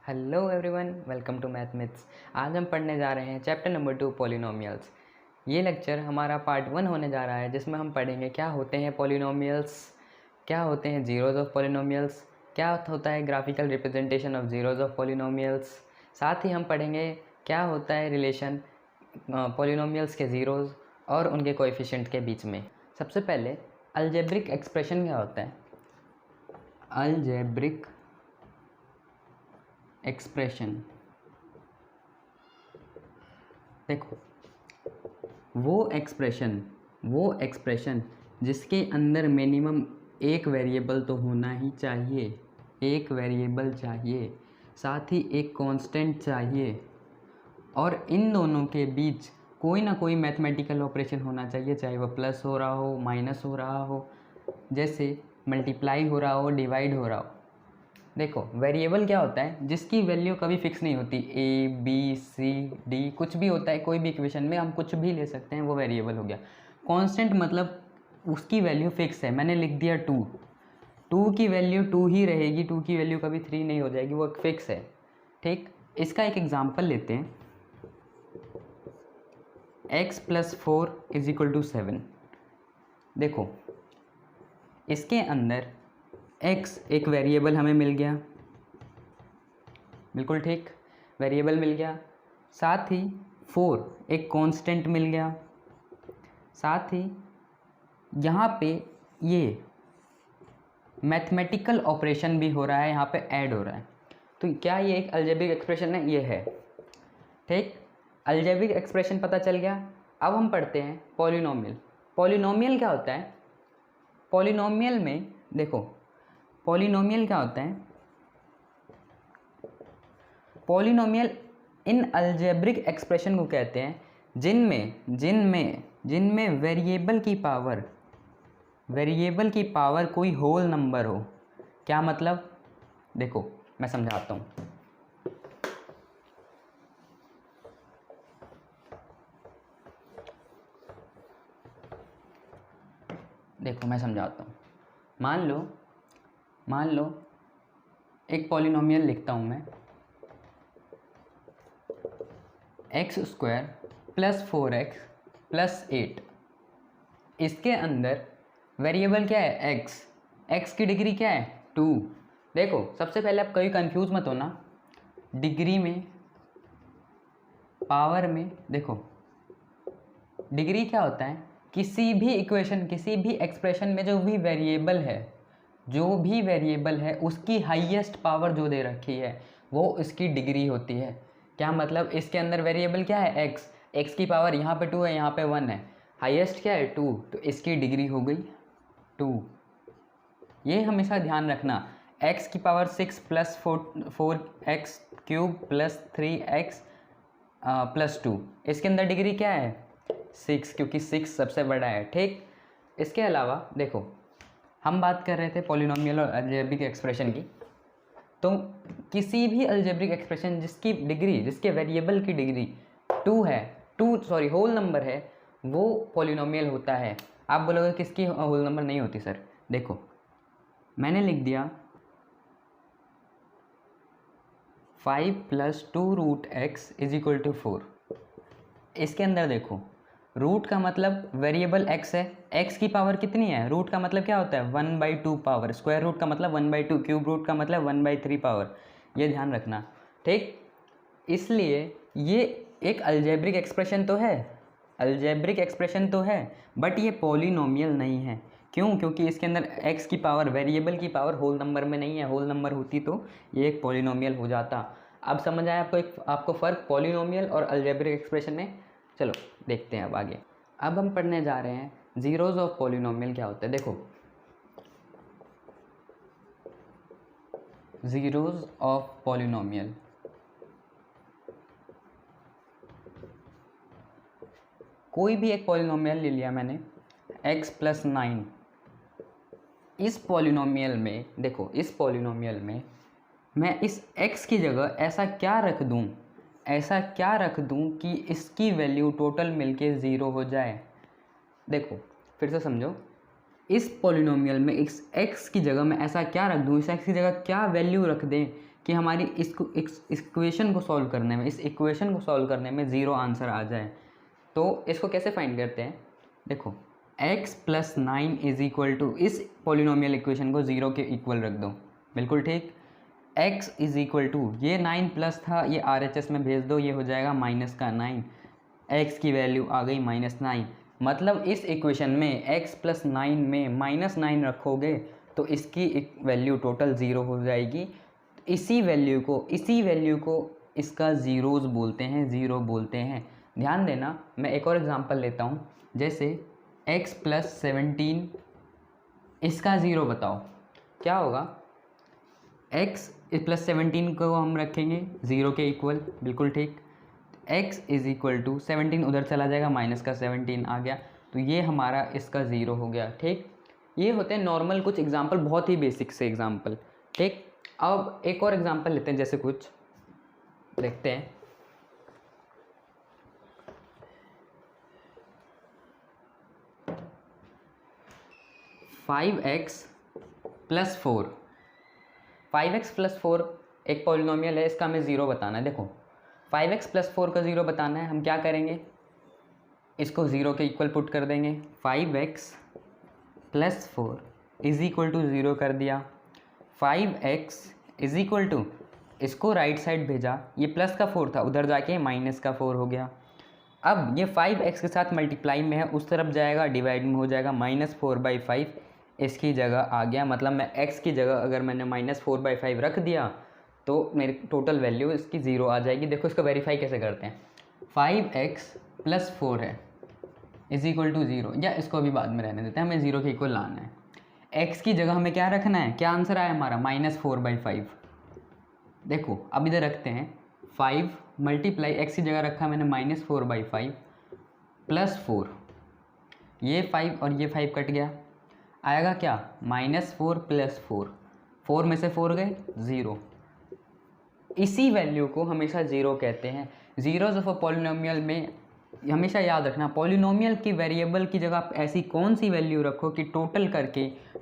Hello everyone, welcome to math myths. आज हम पढ़ने जा रहे हैं चैप्टर नंबर 2 पॉलिनोमियल्स। ये लेक्चर हमारा पार्ट 1 होने जा रहा है, जिसमें हम पढ़ेंगे क्या होते हैं पॉलिनोमियल्स, क्या होते हैं जीरोज़ ऑफ पॉलिनोमियल्स, क्या होता है graphical representation of zeros of polynomials. साथ ही हम पढ़ेंगे क्या होता है रिलेशन पॉलिनोमियल्स के ज़ीरोज़ और उनके कोएफिशिएंट के बीच में। सबसे पहले अलजेब्रिक एक्सप्रेशन क्या होता है। अलजेब्रिक एक्सप्रेशन, देखो वो एक्सप्रेशन जिसके अंदर मिनिमम एक वेरिएबल तो होना ही चाहिए, एक वेरिएबल चाहिए, साथ ही एक कांस्टेंट चाहिए, और इन दोनों के बीच कोई ना कोई मैथमेटिकल ऑपरेशन होना चाहिए, चाहे वो प्लस हो रहा हो, माइनस हो रहा हो, जैसे मल्टीप्लाई हो रहा हो, डिवाइड हो रहा हो। देखो वेरिएबल क्या होता है, जिसकी वैल्यू कभी फिक्स नहीं होती। ए बी सी डी कुछ भी होता है, कोई भी इक्वेशन में हम कुछ भी ले सकते हैं, वो वेरिएबल हो गया। कांस्टेंट मतलब उसकी वैल्यू फिक्स है। मैंने लिख दिया 2, 2 की वैल्यू 2 ही रहेगी, 2 की वैल्यू कभी 3 नहीं हो जाएगी, वो फिक्स है। ठीक, इसका एक एग्जाम्पल लेते हैं। x + 4 = 7। देखो इसके अंदर x एक वेरिएबल हमें मिल गया, बिल्कुल ठीक, वेरिएबल मिल गया। साथ ही 4 एक कांस्टेंट मिल गया। साथ ही यहाँ पे ये मैथमेटिकल ऑपरेशन भी हो रहा है, यहाँ पे ऐड हो रहा है। तो क्या ये एक अलजेब्रिक एक्सप्रेशन है? ये है। ठीक, अलजेब्रिक एक्सप्रेशन पता चल गया। अब हम पढ़ते हैं पॉलिनोमियल। पॉलिनोमियल क्या होता है? पॉलिनोमियल में देखो, पॉलिनोमियल क्या होता है? पॉलिनोमियल इन अलजेब्रिक एक्सप्रेशन को कहते हैं जिनमें वेरिएबल की पावर कोई होल नंबर हो। क्या मतलब? देखो मैं समझाता हूँ। देखो मैं समझाता हूँ। मान लो एक पॉलिनोमियल लिखता हूँ मैं, x² + 4x + 8। इसके अंदर वेरिएबल क्या है? x की डिग्री क्या है? 2। देखो सबसे पहले आप कभी कंफ्यूज मत होना, डिग्री में, पावर में। देखो डिग्री क्या होता है? किसी भी इक्वेशन, किसी भी एक्सप्रेशन में जो भी वेरिएबल है उसकी हाईएस्ट पावर जो दे रखी है वो इसकी डिग्री होती है। क्या मतलब? इसके अंदर वेरिएबल क्या है? x की पावर यहाँ पे 2 है, यहाँ पे 1 है, हाईएस्ट क्या है? 2, तो इसकी डिग्री हो गई 2। ये हमेशा ध्यान रखना। x की पावर 6 + 4x³ + 3x + 2, इसके अंदर डिग्री क्या है? 6, क्योंकि 6 सबसे बड़ा है। ठीक, इसके अलावा देखो हम बात कर रहे थे पॉलिनोमियल और अलजेब्रिक एक्सप्रेशन की। तो किसी भी अलजेब्रिक एक्सप्रेशन जिसके वेरिएबल की डिग्री 2 है, होल नंबर है, वो पॉलिनोमियल होता है। आप बोलोगे किसकी होल नंबर नहीं होती सर? देखो मैंने लिख दिया 5 + 2√x = 4। इसके अंदर देखो रूट का मतलब वेरिएबल x है, x की पावर कितनी है? रूट का मतलब क्या होता है? 1/2 पावर, स्क्वायर रूट का मतलब 1/2, क्यूब रूट का मतलब 1/3 पावर। ये ध्यान रखना। ठीक, इसलिए ये एक अलजेब्रिक एक्सप्रेशन तो है, बट ये पॉलिनोमियल नहीं है। क्यों? क्योंकि इसके अंदर x की पावर, वेरिएबल की पावर होल नंबर में नहीं है। होल नंबर होती तो ये एक पॉलिनोमियल हो जाता। अब समझ आया आपको फ़र्क पॉलिनोमियल और अलजेब्रिक एक्सप्रेशन में? चलो देखते हैं अब आगे। अब हम पढ़ने जा रहे हैं जीरोज़ ऑफ पॉलिनोमियल क्या होता है। देखो जीरोज़ ऑफ पॉलिनोमियल, कोई भी एक पॉलिनोमियल ले लिया मैंने, x + 9। इस पॉलिनोमियल में देखो, इस पॉलिनोमियल में मैं इस x की जगह ऐसा क्या रख दूं कि इसकी वैल्यू टोटल मिलके 0 हो जाए। देखो फिर से समझो, इस पॉलिनोमियल में इस x की जगह मैं ऐसा क्या रख दूं, इस x की जगह क्या वैल्यू रख दें कि हमारी इसको इस इक्वेशन को सॉल्व करने में, इस इक्वेशन को सॉल्व करने में 0 आंसर आ जाए। तो इसको कैसे फाइंड करते हैं, देखो x + 9 इज इक्वल टू, इस पॉलिनोमियल इक्वेशन को 0 के इक्वल रख दो, बिल्कुल ठीक। x इज इक्वल टू, ये 9 प्लस था, ये RHS में भेज दो, ये हो जाएगा -9, x की वैल्यू आ गई -9। मतलब इस इक्वेशन में x + 9 में -9 रखोगे तो इसकी एक वैल्यू टोटल 0 हो जाएगी। इसी वैल्यू को इसका ज़ीरोज़ बोलते हैं, 0 बोलते हैं। ध्यान देना, मैं एक और एग्जांपल लेता हूँ, जैसे x + 17, इसका 0 बताओ क्या होगा। x + 17 को हम रखेंगे 0 के इक्वल, बिल्कुल ठीक। x इज इक्वल टू 17 उधर चला जाएगा, -17 आ गया, तो ये हमारा इसका 0 हो गया, ठीक। ये होते हैं नॉर्मल कुछ एग्जांपल, बहुत ही बेसिक से एग्जांपल, ठीक। अब एक और एग्जांपल लेते हैं, जैसे कुछ देखते हैं। फाइव एक्स प्लस 4 एक पॉलिनोमियल है, इसका हमें 0 बताना है। देखो 5x + 4 का 0 बताना है, हम क्या करेंगे, इसको 0 के इक्वल पुट कर देंगे। 5x + 4 इज इक्वल टू 0 कर दिया। 5x इज इक्वल टू, इसको राइट साइड भेजा, ये प्लस का 4 था, उधर जाके -4 हो गया। अब ये 5x के साथ मल्टीप्लाई में है, उस तरफ जाएगा, डिवाइड में हो जाएगा, -4/5 इसकी जगह आ गया। मतलब मैं x की जगह अगर मैंने -4/5 रख दिया तो मेरी टोटल वैल्यू इसकी 0 आ जाएगी। देखो इसको वेरीफाई कैसे करते हैं। 5x + 4 है इज इक्वल टू 0, या इसको अभी बाद में रहने देते हैं, हमें 0 के इक्वल लाना है। x की जगह हमें क्या रखना है, क्या आंसर आया हमारा, -4/5। देखो अब इधर रखते हैं, 5 मल्टीप्लाई, x की जगह रखा मैंने -4/5 + 4, ये 5 और ये 5 कट गया, आएगा क्या, -4 + 4, 4 में से 4 गए 0। इसी वैल्यू को हमेशा 0 कहते हैं। ज़ीरोज़ ऑफ अ पॉलिनोमियल में हमेशा याद रखना, पॉलिनोमियल की वेरिएबल की जगह आप ऐसी कौन सी वैल्यू रखो कि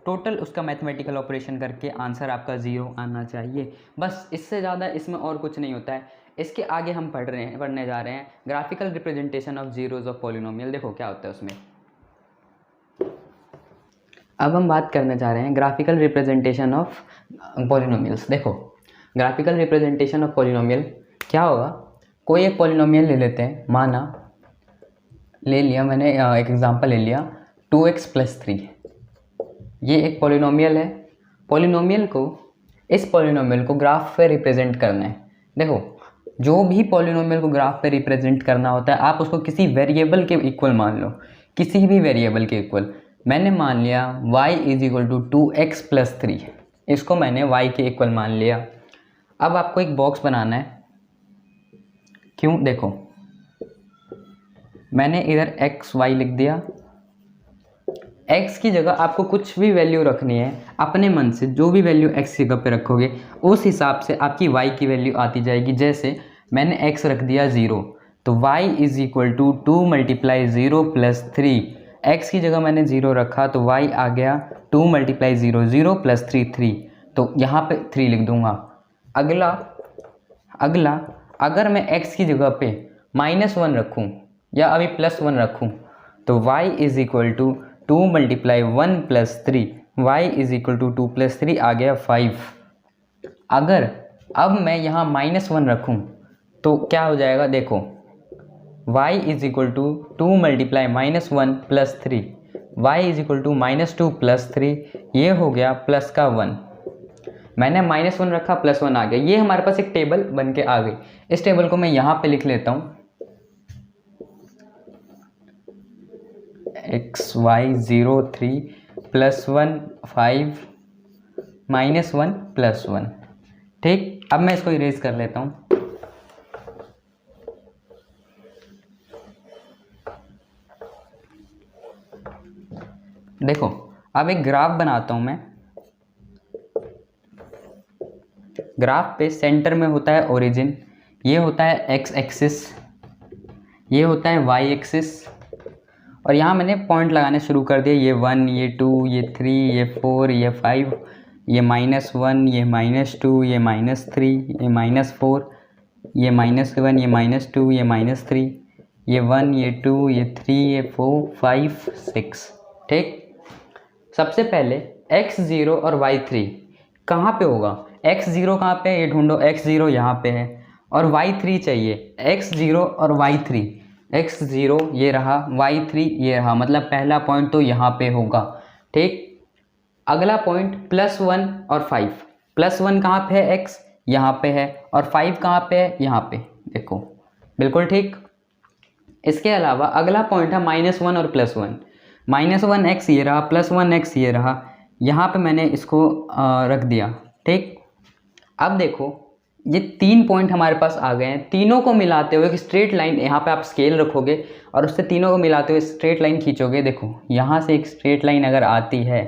टोटल उसका मैथमेटिकल ऑपरेशन करके आंसर आपका 0 आना चाहिए। बस इससे ज़्यादा इसमें और कुछ नहीं होता है। इसके आगे हम पढ़ने जा रहे हैं graphical representation of zeros of polynomial. देखो क्या होता है उसमें। अब हम बात करने जा रहे हैं ग्राफिकल रिप्रेजेंटेशन ऑफ पॉलिनोमियल्स। देखो ग्राफिकल रिप्रेजेंटेशन ऑफ पॉलिनोमियल क्या होगा, कोई एक पॉलिनोमियल ले लेते हैं, माना ले लिया मैंने एक एग्जांपल ले लिया 2x + 3, ये एक पॉलिनोमियल है। इस पॉलिनोमियल को ग्राफ पे रिप्रेजेंट करना है। देखो जो भी पॉलिनोमियल को ग्राफ पे रिप्रेजेंट करना होता है, आप उसको किसी वेरिएबल के इक्वल मान लो, किसी भी वेरिएबल के इक्वल। मैंने मान लिया y = 2x + 3, इसको मैंने y के इक्वल मान लिया। अब आपको एक बॉक्स बनाना है, क्यों, देखो मैंने इधर x y लिख दिया। x की जगह आपको कुछ भी वैल्यू रखनी है अपने मन से, जो भी वैल्यू x की जगह पे रखोगे उस हिसाब से आपकी y की वैल्यू आती जाएगी। जैसे मैंने x रख दिया 0, तो y = 2 × 0 + 3, x की जगह मैंने 0 रखा तो y आ गया 2 × 0, 0 + 3 3, तो यहाँ पे 3 लिख दूंगा। अगला अगर मैं x की जगह पे -1 रखूँ या अभी +1 रखूँ तो y = 2 × 1 + 3, y = 2 + 3 आ गया 5। अगर अब मैं यहाँ -1 रखूँ तो क्या हो जाएगा, देखो y = 2 × -1 + 3, y = -2 + 3, ये हो गया प्लस का 1। मैंने -1 रखा, +1 आ गया। ये हमारे पास एक टेबल बन के आ गई। इस टेबल को मैं यहाँ पे लिख लेता हूँ, x y 0 3 +1 5 -1 +1, ठीक। अब मैं इसको इरेज कर लेता हूँ। देखो अब एक ग्राफ बनाता हूँ मैं। ग्राफ पे सेंटर में होता है ओरिजिन, ये होता है x एक्सिस, ये होता है y एक्सिस, और यहाँ मैंने पॉइंट लगाने शुरू कर दिए, ये 1, ये 2, ये 3, ये 4, ये 5, ये -1, ये -2, ये -3, ये -4, ये -1, ये -2, ये -3, ये 1, ये 2, ये 3, ये 4, 5, 6। ठीक, सबसे पहले x0 और y3 कहाँ पे होगा? x0 कहाँ पे है ये ढूंढो। x0 यहाँ पे है और y3 चाहिए। x0 और y3, x0 ये रहा, y3 ये रहा, मतलब पहला पॉइंट तो यहाँ पे होगा। ठीक, अगला पॉइंट +1 और 5। +1 कहाँ पे है? x यहाँ पे है और 5 कहाँ पे है? यहाँ पे। देखो बिल्कुल ठीक। इसके अलावा अगला पॉइंट है -1 और +1। -1 x ये रहा, +1 x ये रहा, यहाँ पे मैंने इसको रख दिया। ठीक, अब देखो ये 3 पॉइंट हमारे पास आ गए हैं। तीनों को मिलाते हुए एक स्ट्रेट लाइन, यहाँ पे आप स्केल रखोगे और उससे तीनों को मिलाते हुए स्ट्रेट लाइन खींचोगे। देखो यहाँ से एक स्ट्रेट लाइन अगर आती है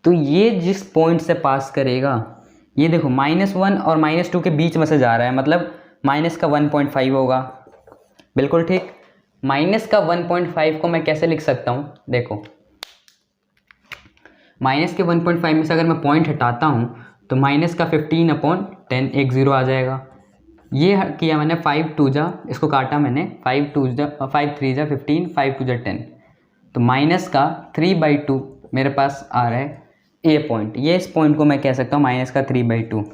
तो ये जिस पॉइंट से पास करेगा, ये देखो -1 और -2 के बीच में से जा रहा है, मतलब माइनस का 1.5 होगा। बिल्कुल ठीक। माइनस का 1.5 को मैं कैसे लिख सकता हूँ? देखो माइनस के 1.5 में से अगर मैं पॉइंट हटाता हूँ तो माइनस का 15/10 एक ज़ीरो आ जाएगा। ये किया मैंने 5 2 जा, इसको काटा मैंने, 5 3 जा 15, 5 2 जा 10, तो माइनस का 3/2 मेरे पास आ रहा है ए पॉइंट। ये इस पॉइंट को मैं कह सकता हूँ माइनस का 3/2।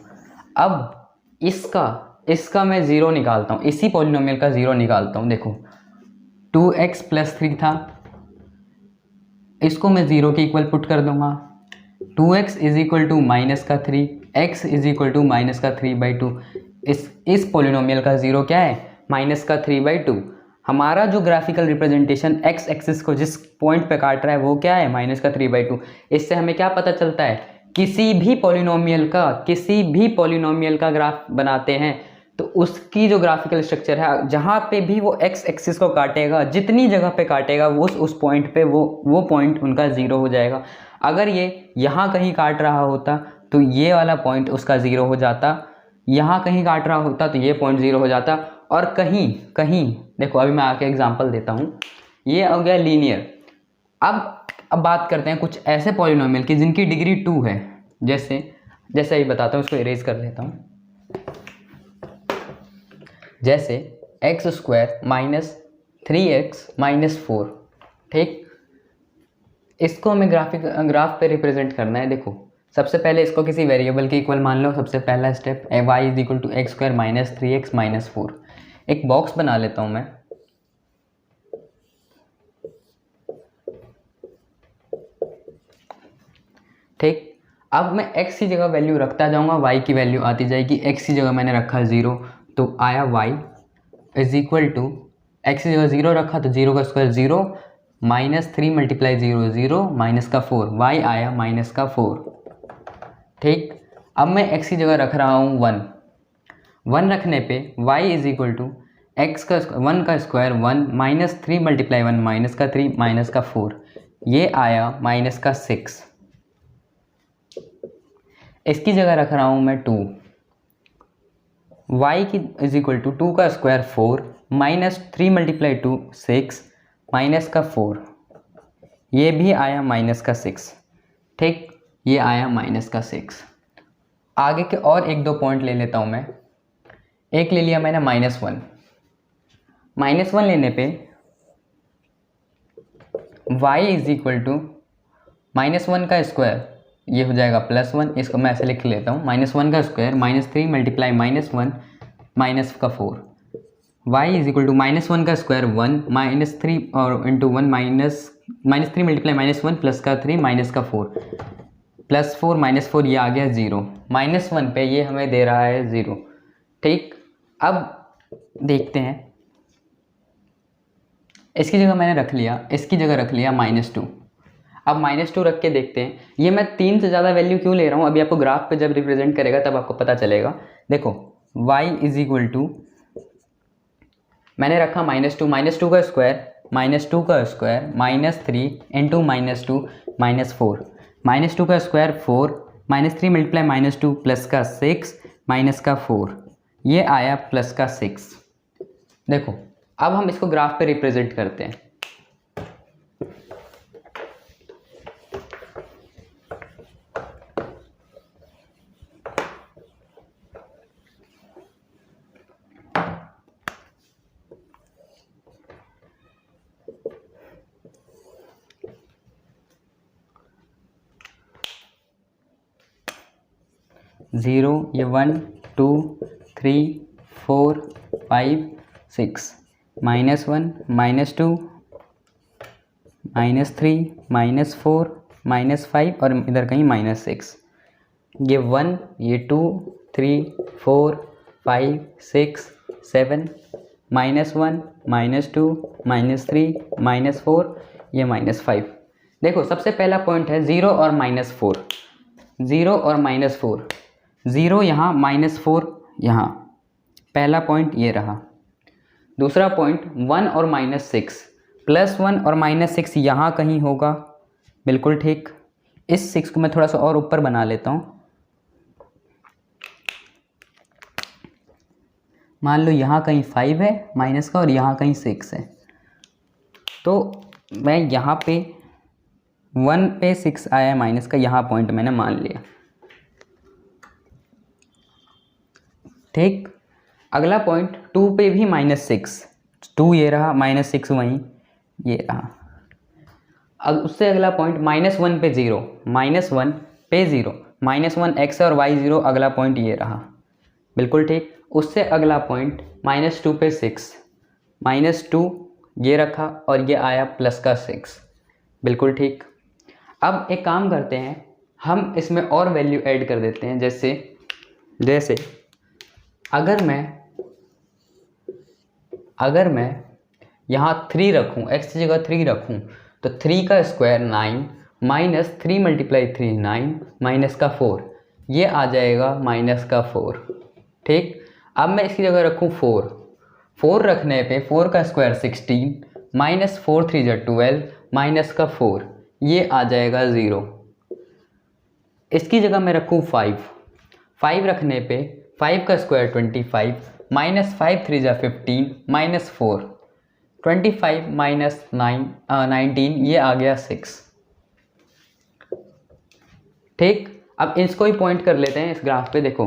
अब इसका मैं ज़ीरो निकालता हूँ, इसी पॉलिनोमियल का ज़ीरो निकालता हूँ। देखो 2x + 3 था, इसको मैं ज़ीरो के इक्वल पुट कर दूंगा। 2x = माइनस का 3, x = का 3/2। इस पॉलिनोमियल का ज़ीरो क्या है? माइनस का 3/2। हमारा जो ग्राफिकल रिप्रेजेंटेशन x एक्सिस को जिस पॉइंट पे काट रहा है वो क्या है? माइनस का 3/2। इससे हमें क्या पता चलता है? किसी भी पॉलिनोमियल का ग्राफ बनाते हैं तो उसकी जो ग्राफिकल स्ट्रक्चर है, जहाँ पे भी वो x एक्सिस को काटेगा, जितनी जगह पे काटेगा उस पॉइंट पे वो पॉइंट उनका ज़ीरो हो जाएगा। अगर ये यहाँ कहीं काट रहा होता तो ये वाला पॉइंट उसका ज़ीरो हो जाता, यहाँ कहीं काट रहा होता तो ये पॉइंट ज़ीरो हो जाता, और कहीं देखो अभी मैं आके एग्जांपल देता हूँ। ये हो गया लीनियर। अब बात करते हैं कुछ ऐसे पॉलिनोमियल की जिनकी डिग्री 2 है। जैसे ही बताता हूँ, इसको इरेज कर लेता हूँ। जैसे x² - 3x - 4। ठीक, इसको हमें ग्राफ पे रिप्रेजेंट करना है। देखो सबसे पहले इसको किसी वेरिएबल के इक्वल मान लो। सबसे पहला स्टेप y = x² - 3x - 4। एक बॉक्स बना लेता हूँ मैं। ठीक, अब मैं x की जगह वैल्यू रखता जाऊँगा, y की वैल्यू आती जाएगी। x की जगह मैंने रखा 0 तो आया y = x की जगह 0 रखा तो 0 का स्क्वायर 0, -3 × 0 0, -4, y आया -4। ठीक, अब मैं x की जगह रख रहा हूँ 1 रखने पे y = x का 1 का स्क्वायर 1, -3 × 1 -3 -4, ये आया -6। इसकी जगह रख रहा हूँ मैं 2, y = 2 का स्क्वायर 4, -3 × 2 6, -4, ये भी आया -6। ठीक, ये आया -6। आगे के और एक दो पॉइंट ले लेता हूँ मैं। एक ले लिया मैंने -1 लेने पे y = -1 का स्क्वायर, ये हो जाएगा +1। इसको मैं ऐसे लिख लेता हूँ, -1 का स्क्वायर -3 × -1 -4, y = -1 का स्क्वायर 1, -3 और इंटू 1 -3 × -1 +3 -4, +4 -4, ये आ गया 0। -1 पे ये हमें दे रहा है 0। ठीक, अब देखते हैं। इसकी जगह मैंने रख लिया, इसकी जगह रख लिया -2। अब -2 रख के देखते हैं। ये मैं 3 से ज़्यादा वैल्यू क्यों ले रहा हूँ, अभी आपको ग्राफ पे जब रिप्रेजेंट करेगा तब आपको पता चलेगा। देखो y = मैंने रखा -2 का स्क्वायर, -2 का स्क्वायर -3 इंटू -2 -4, -2 का स्क्वायर 4, -3 × -2 +6 -4, ये आया +6। देखो अब हम इसको ग्राफ पे रिप्रेजेंट करते हैं। 0, ये 1 2 3 4 5 6, -1 -2 -3 -4 -5 और इधर कहीं -6। ये 1, ये 2 3 4 5 6 7, -1 -2 -3 -4, ये -5। देखो सबसे पहला पॉइंट है 0 और -4, 0 और -4, 0 यहाँ -4 यहाँ, पहला पॉइंट ये रहा। दूसरा पॉइंट 1 और -6, +1 और -6 यहाँ कहीं होगा, बिल्कुल ठीक। इस 6 को मैं थोड़ा सा और ऊपर बना लेता हूँ। मान लो यहाँ कहीं 5 है माइनस का और यहाँ कहीं 6 है, तो मैं यहाँ पे 1 पे 6 आया माइनस का, यहाँ पॉइंट मैंने मान लिया, ठीक। अगला पॉइंट 2 पे भी -6, 2 ये रहा, -6 वहीं ये रहा। अब उससे अगला पॉइंट -1 पे 0, -1 पे 0, -1 x और y 0, अगला पॉइंट ये रहा, बिल्कुल ठीक। उससे अगला पॉइंट -2 पे 6, -2 ये रखा और ये आया प्लस का 6, बिल्कुल ठीक। अब एक काम करते हैं, हम इसमें और वैल्यू ऐड कर देते हैं। जैसे अगर मैं यहाँ 3 रखूँ, x की जगह 3 रखूँ, तो 3 का स्क्वायर 9, -3 × 3 9, माइनस का 4, ये आ जाएगा -4, ठीक। अब मैं इसकी जगह रखूँ 4 रखने पे 4 का स्क्वायर 16, -4 3 12, माइनस का 4, ये आ जाएगा 0। इसकी जगह मैं रखूँ 5 रखने पे 5 का स्क्वायर 25, -5 3 15, -4, 25 -19, ये आ गया 6, ठीक। अब इसको ही पॉइंट कर लेते हैं इस ग्राफ पे। देखो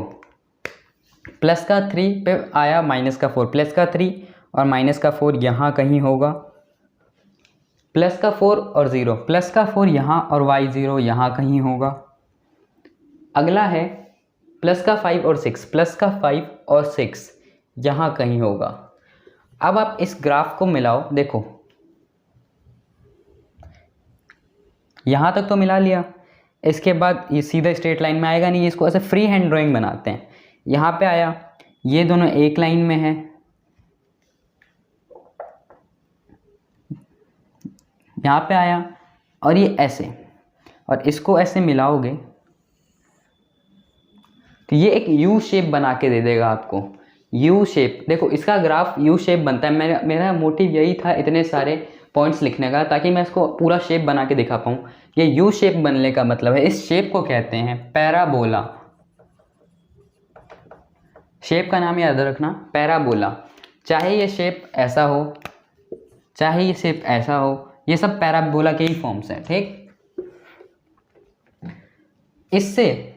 प्लस का 3 पे आया -4, प्लस का 3 और -4 यहाँ कहीं होगा, प्लस का 4 और 0, प्लस का 4 यहाँ और y 0 यहाँ कहीं होगा। अगला है प्लस का 5 और 6, प्लस का 5 और 6 यहाँ कहीं होगा। अब आप इस ग्राफ को मिलाओ, देखो यहाँ तक तो मिला लिया, इसके बाद ये सीधा स्ट्रेट लाइन में आएगा नहीं, इसको ऐसे फ्री हैंड ड्राइंग बनाते हैं। यहाँ पे आया, ये दोनों एक लाइन में है, यहाँ पे आया और ये ऐसे, और इसको ऐसे मिलाओगे तो ये एक यू शेप बना के दे देगा आपको, यू शेप। देखो इसका ग्राफ यू शेप बनता है। मेरा मोटिव यही था इतने सारे पॉइंट्स लिखने का, ताकि मैं इसको पूरा शेप बना के दिखा पाऊँ। ये यू शेप बनने का मतलब है, इस शेप को कहते हैं पैराबोला। शेप का नाम याद रखना, पैराबोला। चाहे ये शेप ऐसा हो, चाहे ये शेप ऐसा हो, ये सब पैराबोला के ही फॉर्म्स हैं, ठीक। इससे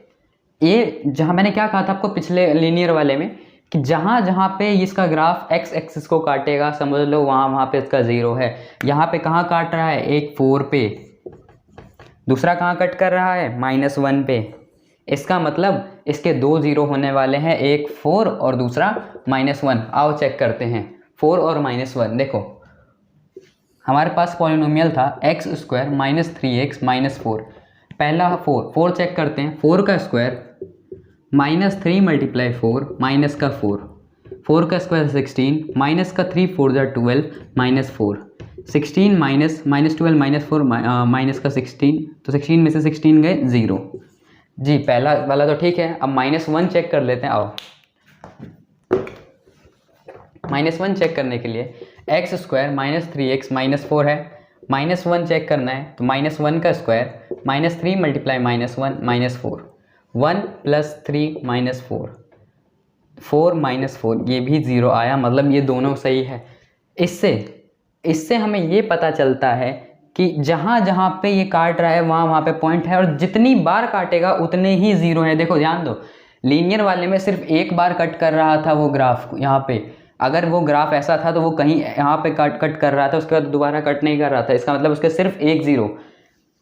ये जहाँ मैंने क्या कहा था आपको पिछले लीनियर वाले में, कि जहाँ जहाँ पे इसका ग्राफ x एक्सिस को काटेगा, समझ लो वहाँ पे इसका 0 है। यहाँ पे कहाँ काट रहा है, एक 4 पे, दूसरा कहाँ कट कर रहा है, -1 पे। इसका मतलब इसके 2 0 होने वाले हैं, एक 4 और दूसरा -1। आओ चेक करते हैं 4 और -1। देखो हमारे पास पॉलिनोमियल था x² -3x -4, पहला 4 चेक करते हैं। 4 का स्क्वायर -3 × 4, माइनस का 4 का स्क्वायर 16, माइनस का 3 4 12, -4, 16 -12 -4 माइनस का 16, तो 16 में से 16 गए 0। जी पहला वाला तो ठीक है। अब -1 चेक कर लेते हैं। आओ -1 चेक करने के लिए x² -3x -4 है, -1 चेक करना है तो -1 का स्क्वायर -3 × -1 -4, 1 + 3 -4, 4 -4, ये भी 0 आया, मतलब ये दोनों सही है। इससे हमें ये पता चलता है कि जहाँ जहाँ पे ये काट रहा है वहाँ पे पॉइंट है, और जितनी बार काटेगा उतने ही 0 है। देखो ध्यान दो, लीनियर वाले में सिर्फ एक बार कट कर रहा था वो ग्राफ यहाँ पे। अगर वो ग्राफ ऐसा था तो वो कहीं यहाँ पे कट कर रहा था, उसके बाद दोबारा कट नहीं कर रहा था। इसका मतलब उसके सिर्फ एक 0,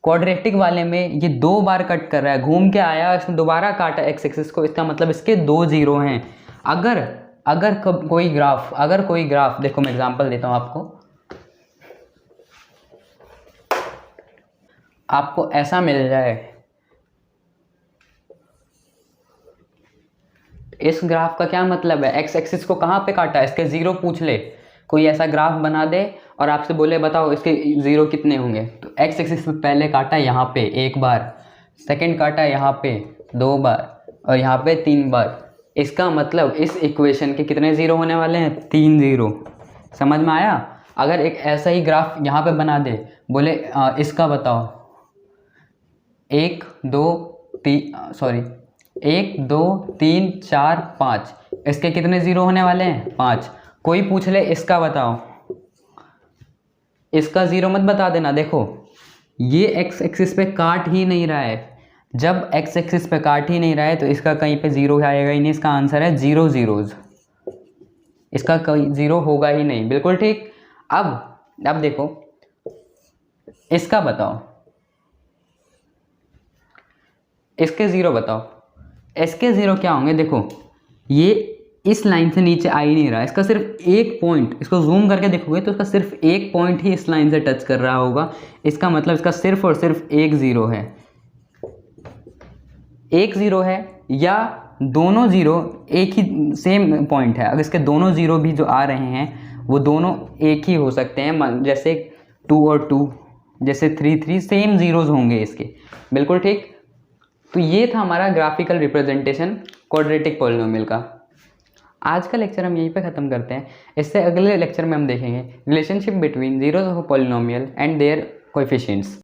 क्वाड्रेटिक वाले में ये 2 बार कट कर रहा है, घूम के आया, इसने दोबारा काटा एक्स एक्सिस को, इसका मतलब इसके 2 जीरो हैं। अगर कोई ग्राफ देखो, मैं एग्जांपल देता हूँ आपको ऐसा मिल जाए, इस ग्राफ का क्या मतलब है, एक्स एक्सिस को कहाँ पे काटा है, इसके जीरो पूछ ले, कोई ऐसा ग्राफ बना दे और आपसे बोले बताओ इसके जीरो कितने होंगे, तो एक्स एक्सिस पे पहले काटा यहाँ पे 1 बार, सेकंड काटा यहाँ पे 2 बार और यहाँ पे 3 बार। इसका मतलब इस इक्वेशन के कितने ज़ीरो होने वाले हैं, 3 ज़ीरो। समझ में आया। अगर एक ऐसा ही ग्राफ यहाँ पे बना दे, बोले इसका बताओ 1 2 3 4 5, इसके कितने ज़ीरो होने वाले हैं, 5। कोई पूछ ले इसका बताओ, इसका ज़ीरो मत बता देना। देखो ये एक्स एक्सिस पे काट ही नहीं रहा है, जब एक्स एक्सिस पे काट ही नहीं रहा है तो इसका कहीं पे ज़ीरो आएगा ही नहीं। इसका आंसर है 0 ज़ीरोज़, इसका कोई ज़ीरो होगा ही नहीं। बिल्कुल ठीक। अब देखो इसका बताओ, इसके ज़ीरो बताओ, इसके ज़ीरो क्या होंगे। देखो ये इस लाइन से नीचे आ ही नहीं रहा, इसका सिर्फ एक पॉइंट, इसको जूम करके देखोगे तो इसका सिर्फ एक पॉइंट ही इस लाइन से टच कर रहा होगा। इसका मतलब इसका सिर्फ और सिर्फ एक ज़ीरो है, एक ज़ीरो है, या दोनों ज़ीरो एक ही सेम पॉइंट है। अगर इसके दोनों ज़ीरो भी जो आ रहे हैं वो दोनों एक ही हो सकते हैं, जैसे 2 और 2, जैसे 3 3 सेम ज़ीरोज़ होंगे इसके। बिल्कुल ठीक। तो ये था हमारा ग्राफिकल रिप्रेजेंटेशन क्वाड्रेटिक पॉलिनोमियल का। आज का लेक्चर हम यहीं पे ख़त्म करते हैं। इससे अगले लेक्चर में हम देखेंगे relationship between zeros of polynomial and their coefficients.